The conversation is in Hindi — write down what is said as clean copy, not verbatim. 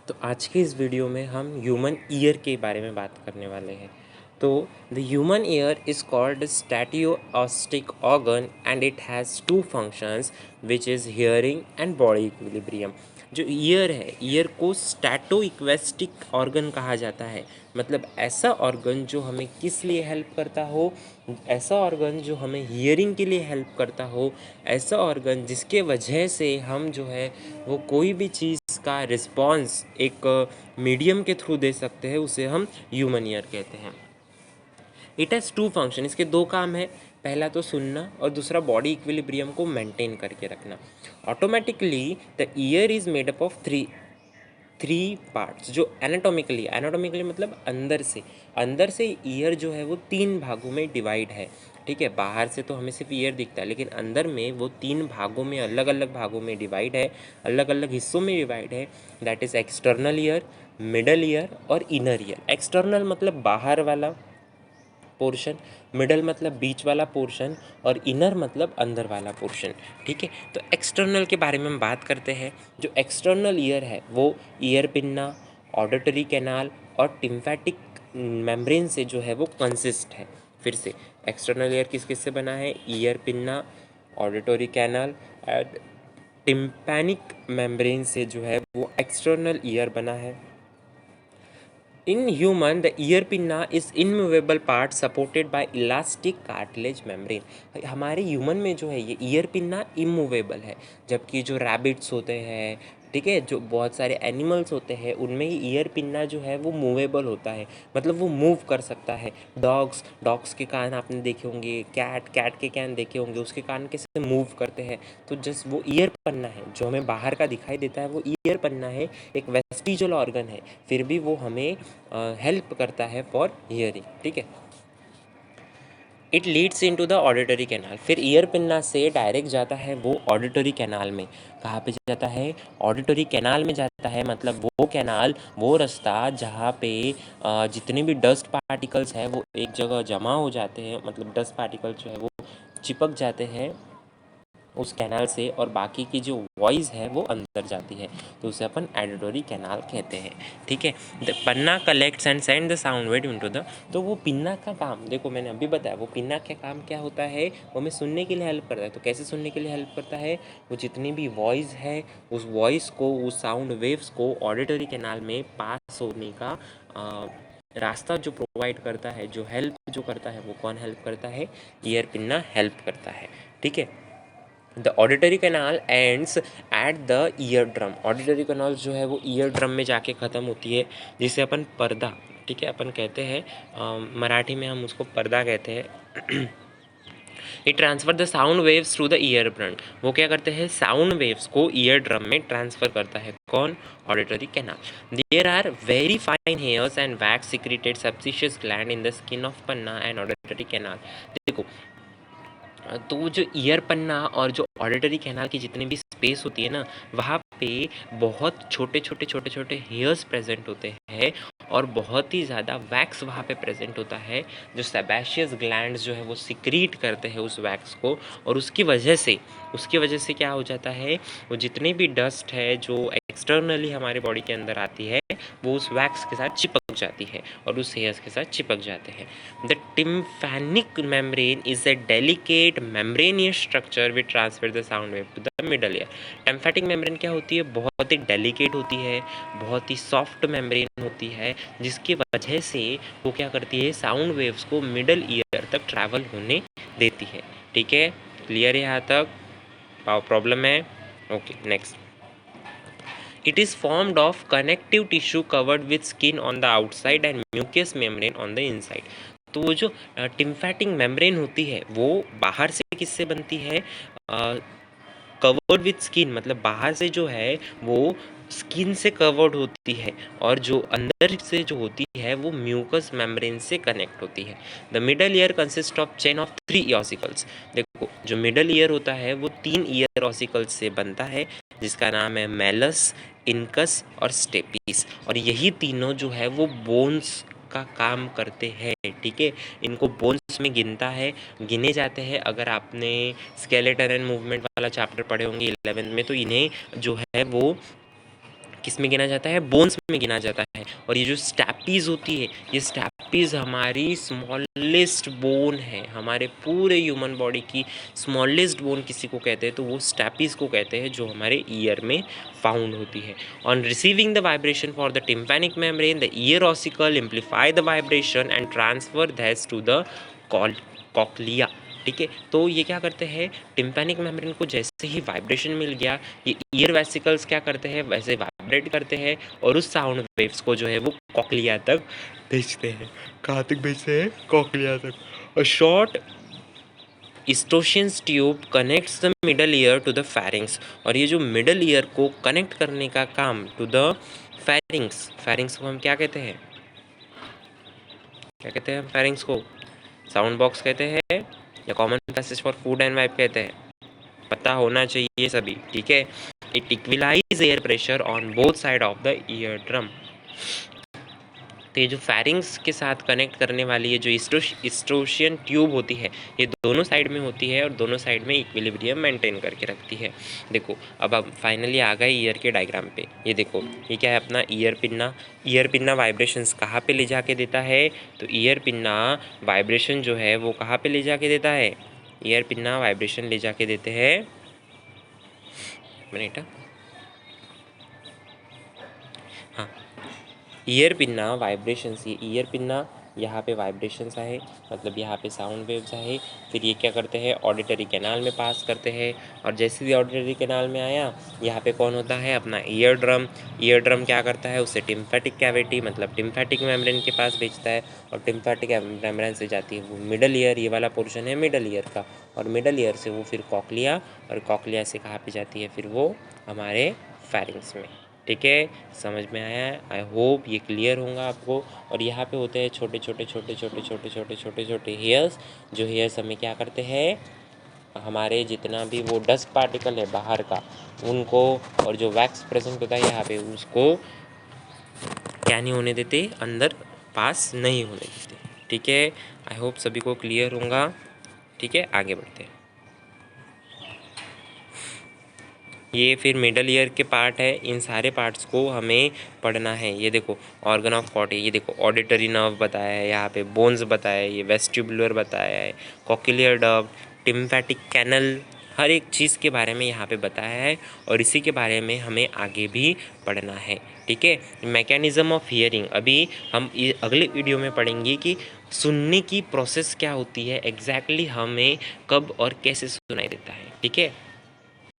तो आज के इस वीडियो में हम ह्यूमन ईयर के बारे में बात करने वाले हैं। तो the human ear is called statoacoustic organ and it has two functions which is hearing and body equilibrium. जो ईयर है, ईयर को स्टैटो इक्वेस्टिक ऑर्गन कहा जाता है। मतलब ऐसा ऑर्गन जो हमें किस लिए हेल्प करता हो, ऐसा ऑर्गन जो हमें हियरिंग के लिए हेल्प करता हो, ऐसा ऑर्गन जिसके वजह से हम जो है वो कोई भी चीज़ का रिस्पॉन्स एक मीडियम के थ्रू दे सकते हैं, उसे हम ह्यूमन ईयर कहते हैं। इट हैज़ टू फंक्शन, इसके दो काम है। पहला तो सुनना और दूसरा बॉडी इक्विलिब्रियम को मेंटेन करके रखना। Automatically the year is made up of three parts. जो एनाटॉमिकली मतलब अंदर से ईयर जो है वो तीन भागों में डिवाइड है। ठीक है, बाहर से तो हमें सिर्फ ईयर दिखता है, लेकिन अंदर में वो तीन भागों में, अलग अलग भागों में डिवाइड है, अलग अलग हिस्सों में डिवाइड है। That is external ear, middle ear और इनर ईयर। एक्सटर्नल मतलब बाहर वाला पोर्शन, मिडल मतलब बीच वाला पोर्शन और इनर मतलब अंदर वाला पोर्शन। ठीक है, तो एक्सटर्नल के बारे में हम बात करते हैं। जो एक्सटर्नल ईयर है वो ईयर पिन्ना, ऑडिटरी कैनाल और टिम्फैटिक मेम्ब्रेन से जो है वो कंसिस्ट है। फिर से, एक्सटर्नल ईयर किस किस से बना है? Ear pinna, auditory canal and tympanic membrane से जो है वो एक्सटर्नल ईयर बना है। In human, the ear pinna is immovable part supported by elastic cartilage membrane। हमारे ह्यूमन में जो है ये ईयर पिन्ना इमूवेबल है, जबकि जो रैबिट्स होते हैं, ठीक है, जो बहुत सारे एनिमल्स होते हैं, उनमें ही ईयर पिन्ना जो है वो मूवेबल होता है, मतलब वो मूव कर सकता है। डॉग्स के कान आपने देखे होंगे, कैट के कान देखे होंगे, उसके कान कैसे मूव करते हैं। तो जस्ट वो ईयर पन्ना है जो हमें बाहर का दिखाई देता है, वो ईयर पन्ना है, एक वेस्टिजियल ऑर्गन है, फिर भी वो हमें हेल्प करता है फॉर हियरिंग। ठीक है, it leads into the auditory canal. फिर ईयर पिन्ना से डायरेक्ट जाता है वो ऑडिटरी कैनाल में। कहाँ पे जाता है? ऑडिटरी कैनाल में जाता है। मतलब वो कैनाल, वो रास्ता जहाँ पे जितने भी डस्ट पार्टिकल्स हैं वो एक जगह जमा हो जाते हैं, मतलब डस्ट पार्टिकल्स जो है वो चिपक जाते हैं उस कैनाल से, और बाकी की जो वॉइस है वो अंदर जाती है, तो उसे अपन एडिटोरी कैनाल कहते हैं। ठीक है, the Panna collects and send the sound wave into the. तो वो पिन्ना का काम, देखो मैंने अभी बताया, वो पिन्ना का काम क्या होता है? वो हमें सुनने के लिए हेल्प करता है। तो कैसे सुनने के लिए हेल्प करता है? वो जितनी भी वॉइस है, उस वॉइस को, उस साउंड वेव्स को ऑडिटरी कैनाल में पास होने का रास्ता जो प्रोवाइड करता है, जो हेल्प जो करता है, वो कौन हेल्प करता है? ईयर पिन्ना हेल्प करता है। ठीक है, the auditory canal ends at the ear drum. Auditory canal जो है वो ईयर ड्रम में जाके ख़त्म होती है, जिसे अपन पर्दा, ठीक है, अपन कहते हैं, मराठी में हम उसको पर्दा कहते हैं। It transfer the sound waves through the ear drum. वो क्या करते हैं? साउंड वेव्स को ईयर ड्रम में ट्रांसफर करता है। कौन? Auditory canal. There are very fine hairs and wax secreted sebaceous gland in the skin of pinna and auditory canal. देखो, तो वो जो ईयर पन्ना और जो ऑडिटरी कैनाल की जितनी भी स्पेस होती है ना, वहाँ पे बहुत छोटे छोटे हेयर्स प्रेजेंट होते हैं और बहुत ही ज़्यादा वैक्स वहाँ पे प्रेजेंट होता है, जो सेबेशियस ग्लैंड्स जो है वो सिक्रीट करते हैं उस वैक्स को, और उसकी वजह से क्या हो जाता है? वो जितनी भी डस्ट है जो एक्सटर्नली हमारे बॉडी के अंदर आती है, वो उस वैक्स के साथ चिपक जाती है और उस हेयर्स के साथ चिपक जाते हैं। The tympanic membrane is a delicate membranous structure which transfers the sound wave to the middle ear। Tymphatic membrane क्या होती है? बहुत ही delicate होती है, बहुत ही soft membrane होती है, जिसकी वजह से वो क्या करती है? साउंड वेव्स को मिडल ईयर तक ट्रैवल होने देती है। ठीक है, क्लियर है यहाँ तक? प्रॉब्लम है? Okay, next. It is formed of connective tissue covered with skin on the outside and mucous membrane on the inside। तो वो जो टिम्फैटिक मेम्ब्रेन होती है वो बाहर से किससे बनती है? कवर्ड विथ स्किन, मतलब बाहर से जो है वो स्किन से कवर्ड होती है, और जो अंदर से जो होती है वो म्यूकस मेम्ब्रेन से कनेक्ट होती है। The middle year consist of chain of 3 ossicles. देखो, जो मिडल ईयर होता है वो 3 ईयर ऑसिकल्स से बनता है, जिसका नाम है मेलस, इनकस और स्टेपिस, और यही तीनों जो है वो बोन्स का काम करते हैं। ठीक है, इनको बोन्स में गिने जाते हैं। अगर आपने स्केलेटन एंड मूवमेंट वाला चैप्टर पढ़े होंगे 11th में, तो इन्हें जो है वो किस में गिना जाता है? बोन्स में गिना जाता है। और ये जो स्टैपीज होती है, ये स्टैपीज हमारी स्मॉलेस्ट बोन है, हमारे पूरे ह्यूमन बॉडी की स्मॉलेस्ट बोन किसी को कहते हैं तो वो स्टैपीज को कहते हैं, जो हमारे ईयर में फाउंड होती है। On receiving the vibration for the tympanic membrane, the ear ossicle amplify the vibration and transfer that to the cochlea. ठीक है, तो ये क्या करते हैं, टिम्पैनिक मेम्ब्रेन को जैसे ही वाइब्रेशन मिल गया, ये ईयर वेसिकल्स क्या करते हैं, वैसे वाइब्रेट करते हैं और उस साउंड वेव्स को जो है वो कॉक्लिया तक भेजते हैं। कहाँ तक भेजते हैं? कॉक्लिया तक। A short Eustachian's tube connects the middle ear to the pharynx. और ये जो मिडल ईयर को कनेक्ट करने का काम टू द फेरिंग्स, फेरिंग्स को हम क्या कहते हैं? क्या कहते हैं हम फेरिंग्स को? साउंड बॉक्स कहते हैं या common passage for food and vibe कहते हैं? पता होना चाहिए सभी, ठीक है। It equalise air pressure on both side of the ear drum. तो ये जो फेरिंग्स के साथ कनेक्ट करने वाली ये जो यूस्टोशियन ट्यूब होती है, ये दोनों साइड में होती है और दोनों साइड में इक्विलिब्रियम मेंटेन करके रखती है। देखो अब फाइनली आ गए ईयर के डायग्राम पे। ये देखो, ये क्या है अपना ear pinna. Ear pinna vibrations कहाँ पे ले जाके देता है? तो ईयर पिन्ना वाइब्रेशन जो है वो कहाँ पे ले जाके देता है? ईयर पिन्ना वाइब्रेशन ले जाके देते हैं, मिनट, हाँ, ईयर पिन्ना वाइब्रेशंस, ये ईयर पिन्ना यहाँ पे वाइब्रेशंस आहे, मतलब यहाँ पे साउंड वेव्स आहे। फिर ये क्या करते हैं? ऑडिटरी कैनाल में पास करते हैं। और जैसे ही ऑडिटरी कैनाल में आया, यहाँ पे कौन होता है? अपना ईयर ड्रम। ईयर ड्रम क्या करता है? उसे टिम्फैटिक कैविटी मतलब टिम्फैटिक मेम्ब्रेन के पास भेजता है और टिम्फैटिक मेम्ब्रेन से जाती है वो मिडल ईयर, ये वाला पोर्शन है मिडल ईयर का, और मिडल ईयर से वो फिर कॉक्लिया, और कॉक्लिया से कहाँ पे जाती है? फिर वो हमारे फेरिंग्स में। ठीक है, समझ में आया है? आई होप ये क्लियर होगा आपको। और यहाँ पे होते हैं छोटे छोटे छोटे छोटे छोटे छोटे छोटे छोटे हेयर्स, जो हेयर्स हमें क्या करते हैं? हमारे जितना भी वो डस्ट पार्टिकल है बाहर का, उनको, और जो वैक्स प्रेजेंट होता है यहाँ पे, उसको क्या नहीं होने देते? अंदर पास नहीं होने देते। ठीक है, आई होप सभी को क्लियर होगा। ठीक है, आगे बढ़ते हैं। ये फिर मिडल ईयर के पार्ट है, इन सारे पार्ट्स को हमें पढ़ना है। ये देखो ऑर्गन ऑफ कॉटी, ये देखो ऑडिटरी नर्व बताया है, यहाँ पे बोन्स बताया है, ये वेस्टिबुलर बताया है, कॉक्लियर डक्ट, टिम्फैटिक कैनल, हर एक चीज़ के बारे में यहाँ पे बताया है और इसी के बारे में हमें आगे भी पढ़ना है। ठीक है, मैकेनिज़्म ऑफ हियरिंग अभी हम अगले वीडियो में पढ़ेंगे कि सुनने की प्रोसेस क्या होती है, एग्जैक्टली हमें कब और कैसे सुनाई देता है। ठीक है।